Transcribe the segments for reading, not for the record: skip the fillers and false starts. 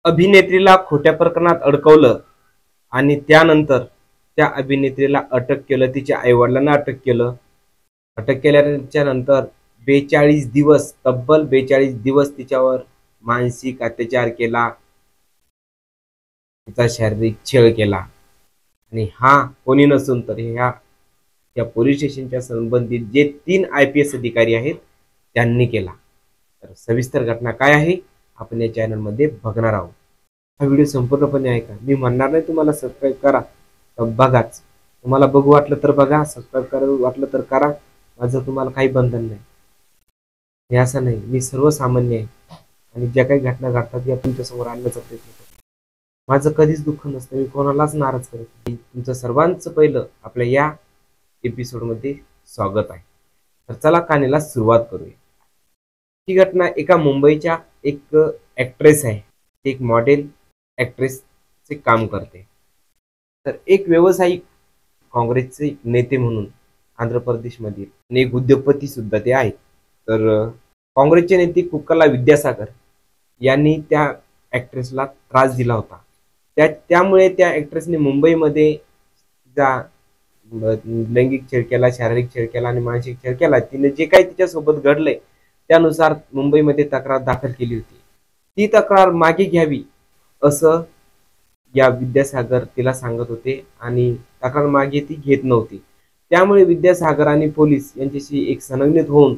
अभिनेत्रीला खोट्या प्रकरणात अडकवलं आणि त्यानंतर त्या अभिनेत्रीला अटक केलं, तिच्या आईवडिलांना अटक केलं. अटक केल्याच्या नंतर 42 दिवस, तब्बल 42 दिवस तिच्यावर मानसिक अत्याचार केला, तिचा शारीरिक छळ केला. आणि हा कोणी नसून तर त्या पोलीस स्टेशनच्या संबंधित जे 3 IPS अधिकारी आहेत त्यांनी केला. तर सविस्तर घटना काय आहे आपण या चॅनलमध्ये बघणार आहोत. हा व्हिडिओ संपूर्णपणे ऐका. मी म्हणणार नाही तुम्हाला सबस्क्राईब करा, तर बघाच. तुम्हाला बघू वाटलं तर बघा, सबस्क्राईब करा वाटलं तर करा. माझं तुम्हाला काही बंधन नाही. हे असं नाही, मी सर्वसामान्य आहे आणि ज्या काही घटना घडतात या तुमच्यासमोर आणण्याचा प्रयत्न करतो. माझं कधीच दुःख नसतं, मी कोणालाच नाराज करत नाही. तुमचं सर्वांचं पहिलं आपल्या या एपिसोडमध्ये स्वागत आहे. तर चला कहाणीला सुरुवात करूया. ही घटना एका मुंबईच्या एक ॲक्ट्रेस आहे, एक मॉडेल ॲक्ट्रेसचे काम करते. तर एक व्यावसायिक, काँग्रेसचे नेते म्हणून आंध्र प्रदेशमधील आणि एक उद्योगपती सुद्धा ते आहेत. तर काँग्रेसचे नेते कुक्कला विद्यासागर यांनी त्या ॲक्ट्रेसला त्रास दिला होता. त्यामुळे त्या ॲक्ट्रेसने मुंबईमध्ये लैंगिक छळ केला, शारीरिक छळ केला आणि मानसिक छळ केला. तिने जे काही तिच्यासोबत घडलंय त्यानुसार मुंबईमध्ये तक्रार दाखल केली होती. ती तक्रार मागे घ्यावी असं या विद्यासागर तिला सांगत होते आणि तक्रार मागे ती घेत नव्हती. त्यामुळे विद्यासागर आणि पोलीस यांच्याशी एक संलग्नित होऊन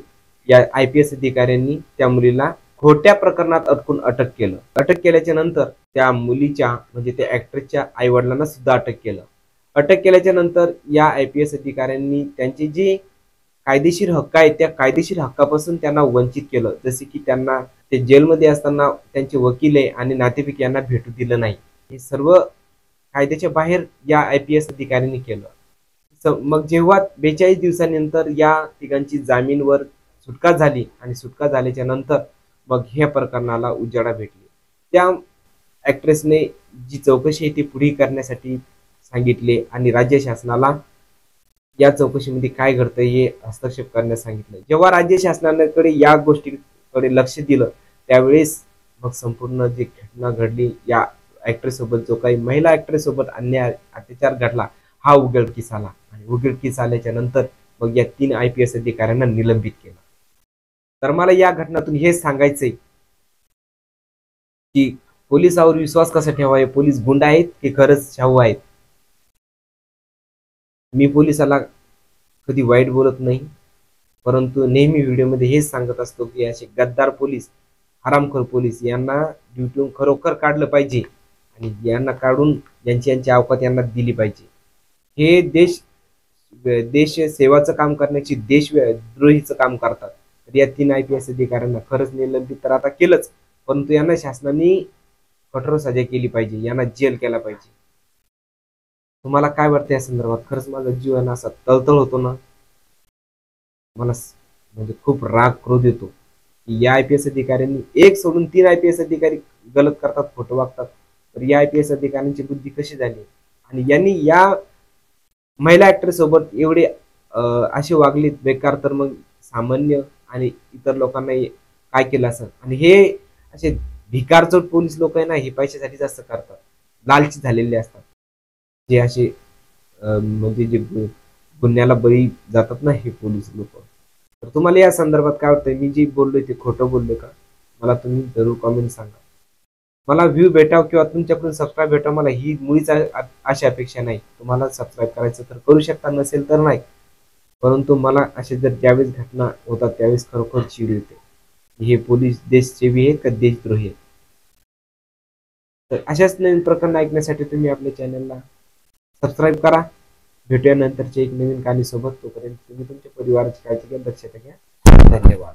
या IPS अधिकाऱ्यांनी त्या मुलीला खोट्या प्रकरणात अटकून अटक केलं. अटक केल्याच्या नंतर त्या मुलीच्या म्हणजे त्या ॲक्ट्रेसच्या आईवडिलांना सुद्धा अटक केलं. अटक केल्याच्या नंतर या IPS अधिकाऱ्यांनी त्यांचे जे कायदेशीर हक्क आहेत त्या कायदेशीर हक्कापासून त्यांना वंचित केलं. जसे की त्यांना ते जेलमध्ये असताना त्यांचे वकील आणि नातेवाईक यांना भेटू दिलं नाही. हे सर्व कायद्याच्या बाहेर या IPS अधिकाऱ्यांनी केलं. मग जेव्हा 42 दिवसांनंतर या तिघांची जामीनवर सुटका झाली आणि सुटका झाल्याच्या नंतर मग ह्या प्रकरणाला उजाडा भेटली. त्या ॲक्ट्रेसने जी चौकशी आहे ती पुढे करण्यासाठी सांगितले आणि राज्य शासनाला या चौकशीमध्ये काय घडतंय हे हस्तक्षेप करण्यास सांगितलं. जेव्हा राज्य शासनाकडे या गोष्टीकडे लक्ष दिलं त्यावेळेस मग संपूर्ण जी घटना घडली, या ॲक्ट्रेस सोबत जो काही महिला ॲक्ट्रेस सोबत अन्याय अत्याचार घडला हा उघडकीस आला. आणि उघडकीस आल्याच्या नंतर मग या 3 IPS अधिकाऱ्यांना निलंबित केलं. तर मला या घटनातून हे सांगायचंय की पोलिसावर विश्वास कसा ठेवावा, पोलीस गुंड आहेत की खरंच शाहू आहेत. मी पोलिसाला कधी वाईट बोलत नाही, परंतु नेहमी व्हिडिओमध्ये हेच सांगत असतो की असे गद्दार पोलीस, हरामखोर पोलीस यांना ड्युटीहून खरोखर काढलं पाहिजे आणि यांना काढून यांची अवकात यांना दिली पाहिजे. हे देश सेवाचं काम करण्याची देशद्रोहीचं काम करतात. तर या 3 IPS अधिकाऱ्यांना खरंच निलंबित तर आता केलंच, परंतु यांना शासनाने कठोर सजा केली पाहिजे, यांना जेल केला पाहिजे. तुम्हाला काय वाटतं या संदर्भात? खरंच माझा जीव आहे ना असा तळतळ होतो ना, मला म्हणजे खूप राग क्रोध येतो की या IPS अधिकाऱ्यांनी एक सोडून 3 IPS अधिकारी गलत करतात, खोटं वागतात. तर या IPS अधिकाऱ्यांची बुद्धी कशी झाली आणि यांनी या महिला ॲक्ट्रेस सोबत एवढे असे वागलेत बेकार, तर मग सामान्य आणि इतर लोकांना काय केलं असं. आणि हे असे भिकारचोट पोलीस लोक आहे ना, हे पैशासाठी जास्त करतात, लालची झालेले असतात. जे असे म्हणजे जे गुन्ह्याला बळी जातात ना हे पोलीस लोक. तर तुम्हाला या संदर्भात काय वाटतंय? मी जे बोललोय ते खोटं बोललोय का? मला तुम्ही जरूर कमेंट सांगा. मला व्ह्यू भेटाव किंवा तुमच्याकडून सबस्क्राईब भेटाव मला ही मुळीच अशी अपेक्षा नाही. तुम्हाला सबस्क्राईब करायचं तर करू शकता, नसेल तर नाही. परंतु मला असे जर ज्यावेळेस घटना होतात त्यावेळेस खरोखर चीड येते. हे पोलीस देशसेवी आहेत का देशद्रोही आहेत? तर अशाच नवीन प्रकरण ऐकण्यासाठी तुम्ही आपल्या चॅनलला सबस्क्राईब करा. भेटूया नंतरच्या एक नवीन कहाणीसोबत. तोपर्यंत तुम्ही तुमच्या परिवाराची काळजी घ्या, दक्षता घ्या. धन्यवाद.